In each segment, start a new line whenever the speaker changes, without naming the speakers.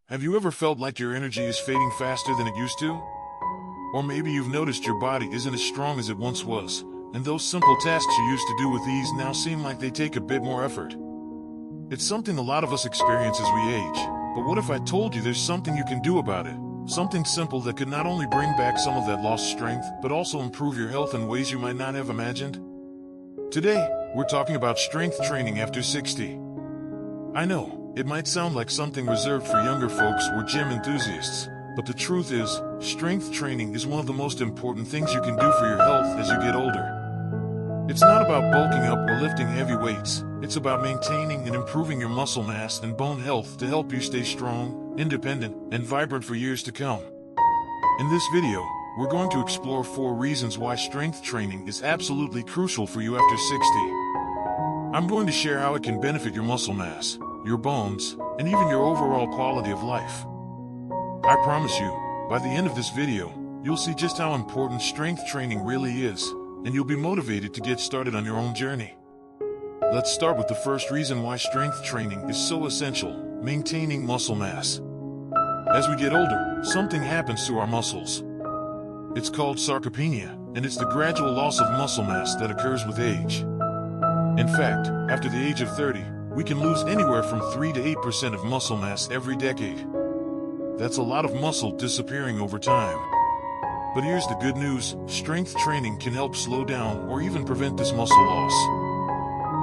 Have you ever felt like your energy is fading faster than it used to? Or maybe you've noticed your body isn't as strong as it once was, and those simple tasks you used to do with ease now seem like they take a bit more effort. It's something a lot of us experience as we age, but what if I told you there's something you can do about it? Something simple that could not only bring back some of that lost strength, but also improve your health in ways you might not have imagined? Today, we're talking about strength training after 60. I know, it might sound like something reserved for younger folks or gym enthusiasts, but the truth is, strength training is one of the most important things you can do for your health as you get older. It's not about bulking up or lifting heavy weights, it's about maintaining and improving your muscle mass and bone health to help you stay strong, independent, and vibrant for years to come. In this video, we're going to explore 4 reasons why strength training is absolutely crucial for you after 60. I'm going to share how it can benefit your muscle mass, your bones, and even your overall quality of life. I promise you, by the end of this video, you'll see just how important strength training really is, and you'll be motivated to get started on your own journey. Let's start with the first reason why strength training is so essential: maintaining muscle mass. As we get older, something happens to our muscles. It's called sarcopenia, and it's the gradual loss of muscle mass that occurs with age. In fact, after the age of 30, we can lose anywhere from 3 to 8% of muscle mass every decade. That's a lot of muscle disappearing over time. But here's the good news: strength training can help slow down or even prevent this muscle loss.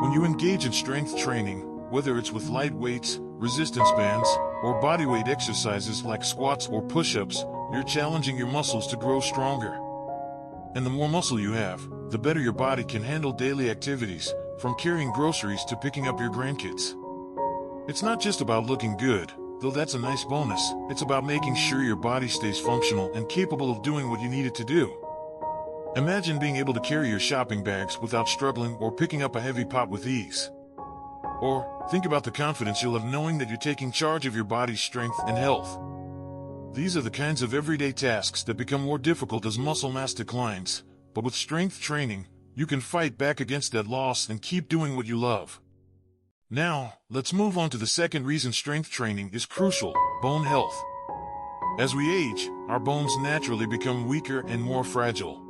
When you engage in strength training, whether it's with light weights, resistance bands, or bodyweight exercises like squats or push-ups, you're challenging your muscles to grow stronger. And the more muscle you have, the better your body can handle daily activities, from carrying groceries to picking up your grandkids. It's not just about looking good, though that's a nice bonus. It's about making sure your body stays functional and capable of doing what you need it to do. Imagine being able to carry your shopping bags without struggling, or picking up a heavy pot with ease. Or, think about the confidence you'll have knowing that you're taking charge of your body's strength and health. These are the kinds of everyday tasks that become more difficult as muscle mass declines, but with strength training, you can fight back against that loss and keep doing what you love. Now, let's move on to the second reason strength training is crucial: bone health. As we age, our bones naturally become weaker and more fragile.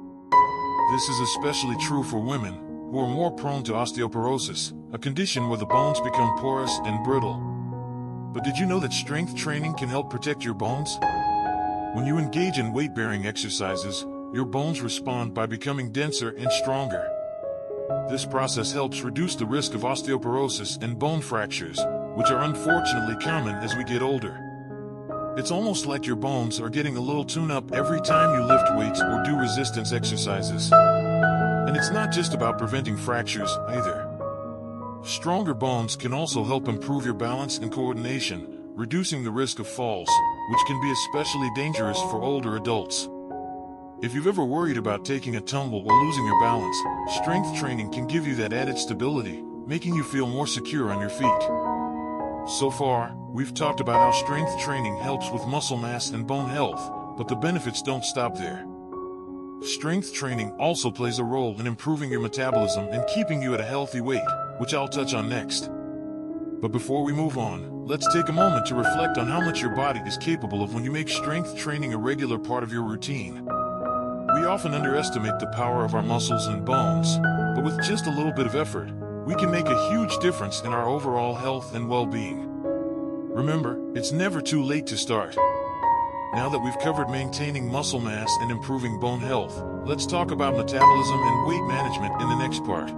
This is especially true for women, who are more prone to osteoporosis, a condition where the bones become porous and brittle. But did you know that strength training can help protect your bones? When you engage in weight-bearing exercises, your bones respond by becoming denser and stronger. This process helps reduce the risk of osteoporosis and bone fractures, which are unfortunately common as we get older. It's almost like your bones are getting a little tune-up every time you lift weights or do resistance exercises. And it's not just about preventing fractures either. Stronger bones can also help improve your balance and coordination, reducing the risk of falls, which can be especially dangerous for older adults. If you've ever worried about taking a tumble or losing your balance, strength training can give you that added stability, making you feel more secure on your feet. So far, we've talked about how strength training helps with muscle mass and bone health, but the benefits don't stop there. Strength training also plays a role in improving your metabolism and keeping you at a healthy weight, which I'll touch on next. But before we move on, let's take a moment to reflect on how much your body is capable of when you make strength training a regular part of your routine. We often underestimate the power of our muscles and bones, but with just a little bit of effort, we can make a huge difference in our overall health and well-being. Remember, it's never too late to start. Now that we've covered maintaining muscle mass and improving bone health, let's talk about metabolism and weight management in the next part.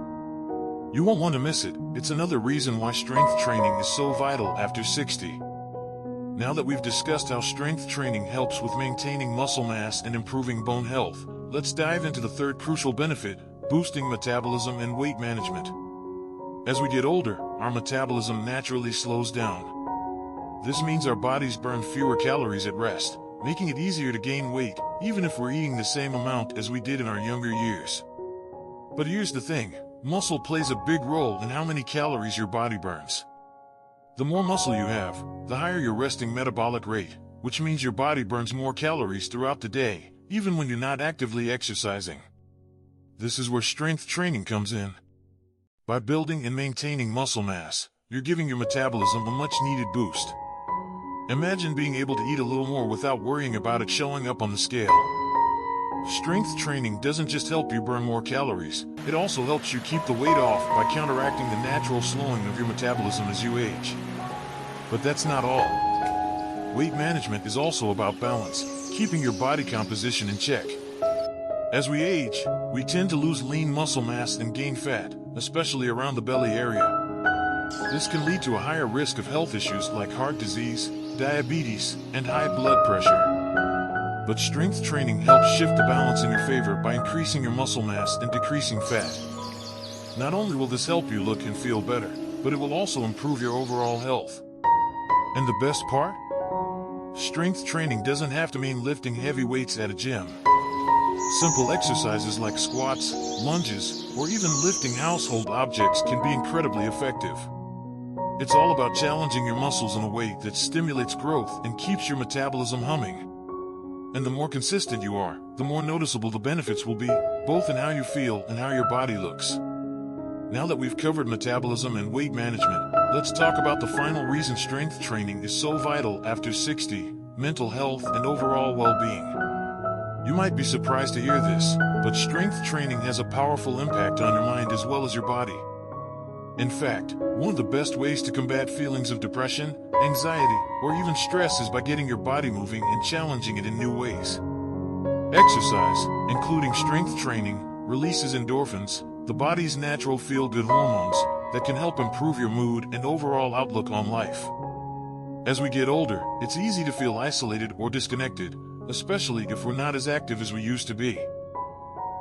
You won't want to miss it. It's another reason why strength training is so vital after 60. Now that we've discussed how strength training helps with maintaining muscle mass and improving bone health, let's dive into the third crucial benefit: boosting metabolism and weight management. As we get older, our metabolism naturally slows down. This means our bodies burn fewer calories at rest, making it easier to gain weight, even if we're eating the same amount as we did in our younger years. But here's the thing: muscle plays a big role in how many calories your body burns. The more muscle you have, the higher your resting metabolic rate, which means your body burns more calories throughout the day, even when you're not actively exercising. This is where strength training comes in. By building and maintaining muscle mass, you're giving your metabolism a much-needed boost. Imagine being able to eat a little more without worrying about it showing up on the scale. Strength training doesn't just help you burn more calories, it also helps you keep the weight off by counteracting the natural slowing of your metabolism as you age. But that's not all. Weight management is also about balance, keeping your body composition in check. As we age, we tend to lose lean muscle mass and gain fat, especially around the belly area. This can lead to a higher risk of health issues like heart disease, diabetes, and high blood pressure. But strength training helps shift the balance in your favor by increasing your muscle mass and decreasing fat. Not only will this help you look and feel better, but it will also improve your overall health. And the best part? Strength training doesn't have to mean lifting heavy weights at a gym. Simple exercises like squats, lunges, or even lifting household objects can be incredibly effective. It's all about challenging your muscles in a way that stimulates growth and keeps your metabolism humming. And the more consistent you are, the more noticeable the benefits will be, both in how you feel and how your body looks. Now that we've covered metabolism and weight management, let's talk about the final reason strength training is so vital after 60, mental health and overall well-being. You might be surprised to hear this, but strength training has a powerful impact on your mind as well as your body. In fact, one of the best ways to combat feelings of depression, anxiety, or even stress is by getting your body moving and challenging it in new ways. Exercise, including strength training, releases endorphins, the body's natural feel-good hormones, that can help improve your mood and overall outlook on life. As we get older, it's easy to feel isolated or disconnected, especially if we're not as active as we used to be.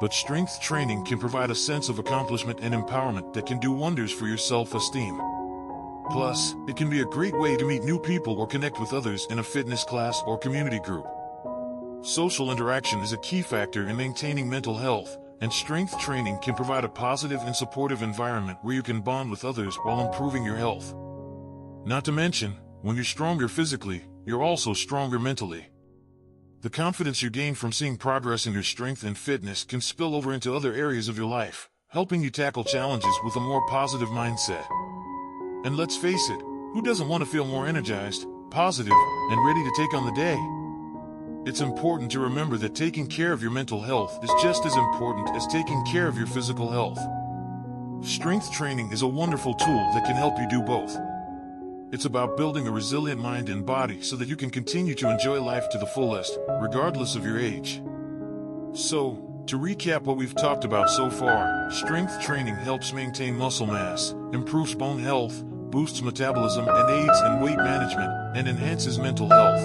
But strength training can provide a sense of accomplishment and empowerment that can do wonders for your self-esteem. Plus, it can be a great way to meet new people or connect with others in a fitness class or community group. Social interaction is a key factor in maintaining mental health, and strength training can provide a positive and supportive environment where you can bond with others while improving your health. Not to mention, when you're stronger physically, you're also stronger mentally. The confidence you gain from seeing progress in your strength and fitness can spill over into other areas of your life, helping you tackle challenges with a more positive mindset. And let's face it, who doesn't want to feel more energized, positive, and ready to take on the day? It's important to remember that taking care of your mental health is just as important as taking care of your physical health. Strength training is a wonderful tool that can help you do both. It's about building a resilient mind and body so that you can continue to enjoy life to the fullest, regardless of your age. So, to recap what we've talked about so far, strength training helps maintain muscle mass, improves bone health, boosts metabolism and aids in weight management, and enhances mental health.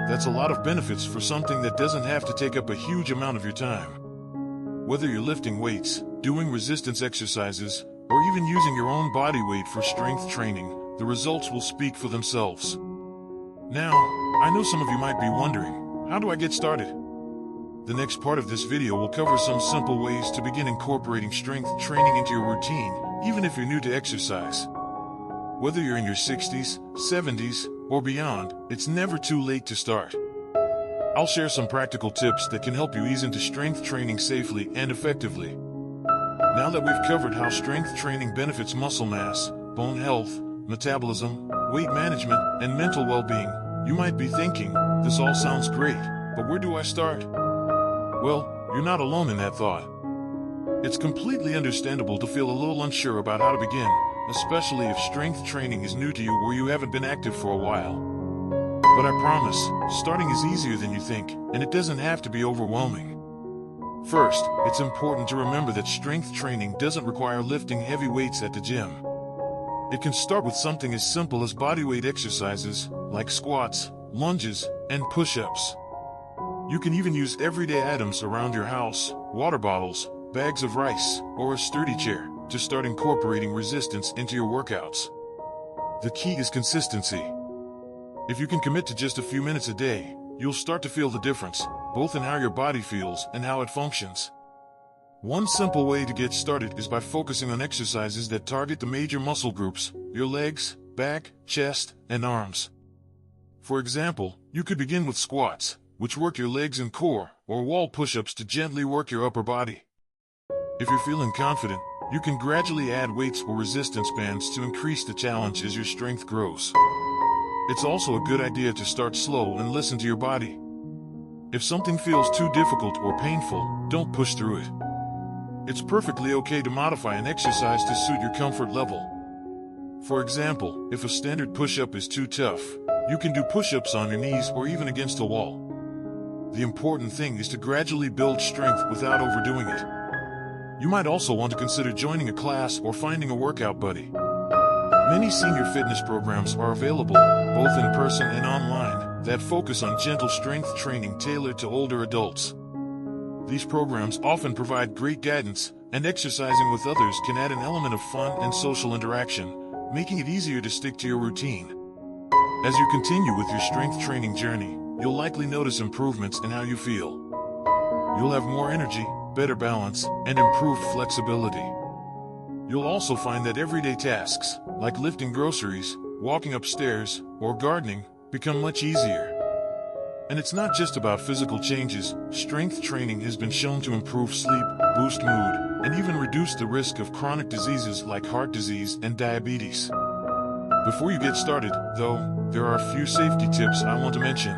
That's a lot of benefits for something that doesn't have to take up a huge amount of your time. Whether you're lifting weights, doing resistance exercises, or even using your own body weight for strength training, the results will speak for themselves. Now, I know some of you might be wondering, how do I get started? The next part of this video will cover some simple ways to begin incorporating strength training into your routine, even if you're new to exercise. Whether you're in your 60s, 70s, or beyond, it's never too late to start. I'll share some practical tips that can help you ease into strength training safely and effectively. Now that we've covered how strength training benefits muscle mass, bone health, metabolism, weight management, and mental well-being, you might be thinking, this all sounds great, but where do I start? Well, you're not alone in that thought. It's completely understandable to feel a little unsure about how to begin, especially if strength training is new to you or you haven't been active for a while. But I promise, starting is easier than you think, and it doesn't have to be overwhelming. First, it's important to remember that strength training doesn't require lifting heavy weights at the gym. It can start with something as simple as bodyweight exercises, like squats, lunges, and push-ups. You can even use everyday items around your house, water bottles, bags of rice, or a sturdy chair, to start incorporating resistance into your workouts. The key is consistency. If you can commit to just a few minutes a day, you'll start to feel the difference, both in how your body feels and how it functions. One simple way to get started is by focusing on exercises that target the major muscle groups, your legs, back, chest, and arms. For example, you could begin with squats, which work your legs and core, or wall push-ups to gently work your upper body. If you're feeling confident, you can gradually add weights or resistance bands to increase the challenge as your strength grows. It's also a good idea to start slow and listen to your body. If something feels too difficult or painful, don't push through it. It's perfectly okay to modify an exercise to suit your comfort level. For example, if a standard push-up is too tough, you can do push-ups on your knees or even against a wall. The important thing is to gradually build strength without overdoing it. You might also want to consider joining a class or finding a workout buddy. Many senior fitness programs are available, both in person and online, that focus on gentle strength training tailored to older adults. These programs often provide great guidance, and exercising with others can add an element of fun and social interaction, making it easier to stick to your routine. As you continue with your strength training journey, you'll likely notice improvements in how you feel. You'll have more energy, better balance, and improved flexibility. You'll also find that everyday tasks, like lifting groceries, walking upstairs, or gardening, become much easier. And it's not just about physical changes. Strength training has been shown to improve sleep, boost mood, and even reduce the risk of chronic diseases like heart disease and diabetes. Before you get started, though, there are a few safety tips I want to mention.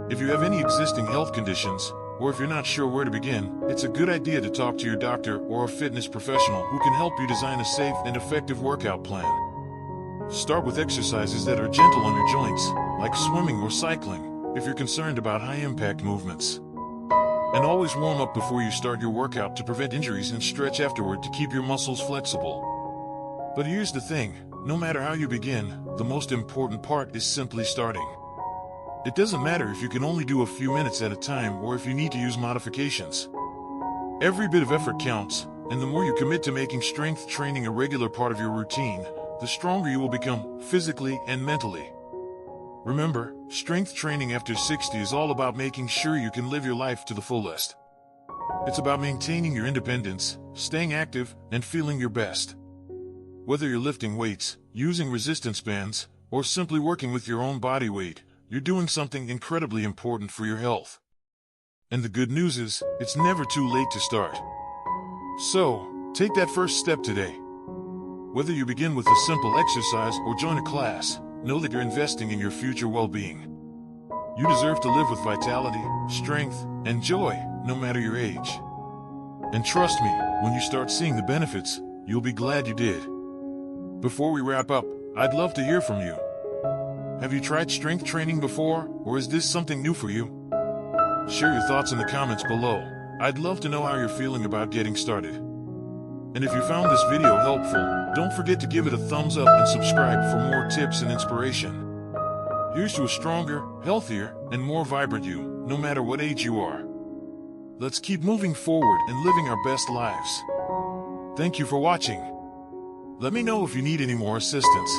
If you have any existing health conditions, or if you're not sure where to begin, it's a good idea to talk to your doctor or a fitness professional who can help you design a safe and effective workout plan. Start with exercises that are gentle on your joints, like swimming or cycling, if you're concerned about high-impact movements. And always warm up before you start your workout to prevent injuries and stretch afterward to keep your muscles flexible. But here's the thing, no matter how you begin, the most important part is simply starting. It doesn't matter if you can only do a few minutes at a time or if you need to use modifications. Every bit of effort counts, and the more you commit to making strength training a regular part of your routine, the stronger you will become, physically and mentally. Remember, strength training after 60 is all about making sure you can live your life to the fullest. It's about maintaining your independence, staying active, and feeling your best. Whether you're lifting weights, using resistance bands, or simply working with your own body weight, you're doing something incredibly important for your health. And the good news is, it's never too late to start. So, take that first step today. Whether you begin with a simple exercise or join a class, know that you're investing in your future well-being. You deserve to live with vitality, strength, and joy, no matter your age. And trust me, when you start seeing the benefits, you'll be glad you did. Before we wrap up, I'd love to hear from you. Have you tried strength training before, or is this something new for you? Share your thoughts in the comments below. I'd love to know how you're feeling about getting started. And if you found this video helpful, don't forget to give it a thumbs up and subscribe for more tips and inspiration. Here's to a stronger, healthier, and more vibrant you, no matter what age you are. Let's keep moving forward and living our best lives. Thank you for watching. Let me know if you need any more assistance.